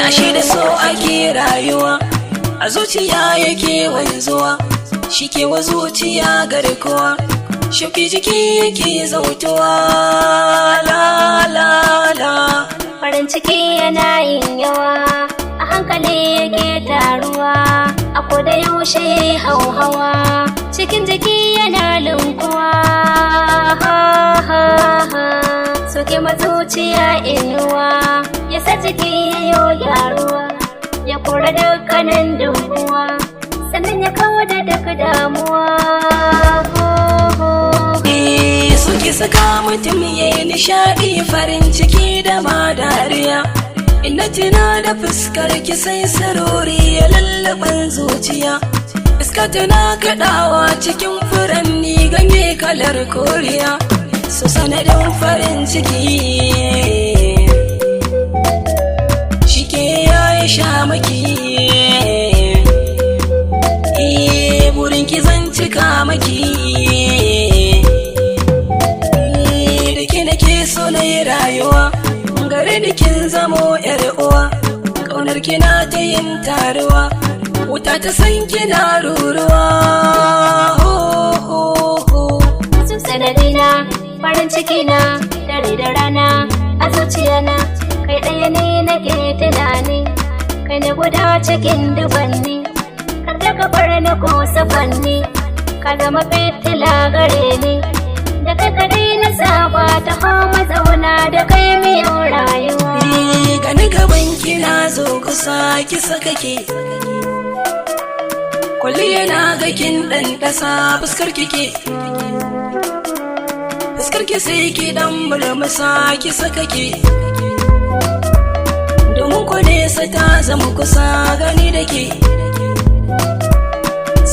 Ashe da so ake rayuwa, a zuciya yake wanzuwa, shi ke wa zuciya garkuwa, shuki jiki yake zautuwa. La la la, farin ciki yana yin yawa, a hankali yake taruwa, a koda yaushe hauhawa, cikin jiki yana lunkuwa. Soke mazuciya inuwa, ya sa jiki yayo gyaruwa, ya kora dukkanin damuwa, sannan ya kawo da duk damuwa. Suke saka mutum ya yi nishaɗi, farin ciki da ma dariya. Ina tuna da fuskar ki sai sarori ya lallaban zuciya. Iska tana kaɗawa cikin furanni ganye kalar koriya, su sanadin farin ciki shike yayi shamaki. Burin ki zan cika maki, da ke nake so na yi rayuwa, gare ni kin zamo yar uwa, ƙaunar kina ta yin taruwa, wuta ta san kina ruruwa. Su sanadina farin ciki na dare da rana, a zuciya na kai ɗaya ne nake tunani, kai ne guda cikin dubanni, kar da ka bar ni ko safanni, ka zama fitila gare ni, da kai kadai na saba ta hama zauna da kai miyau rayuwa. Gani gaban kina zo kusa ki saka ke, kulli yana ga kin ɗan ɗasa fuskar kike, fuskar ki sai ki dan murmusa ki saka ke, domin ku nesa ta zama kusa gani da ke,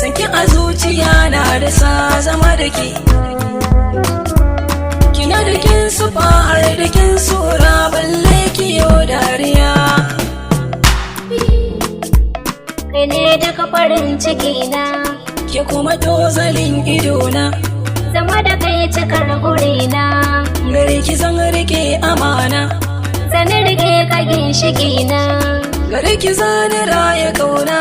sankin a zuciya na da sa zama da ke, kina da kin sufa har da kin sura balle ki yau dariya. Kai ne daga farin ciki na, ke kuma tozalin idona, zama da kai cikar gurina, gare ki zan rike amana, zan rike ka ginshiki na, gare ki zan raya kauna.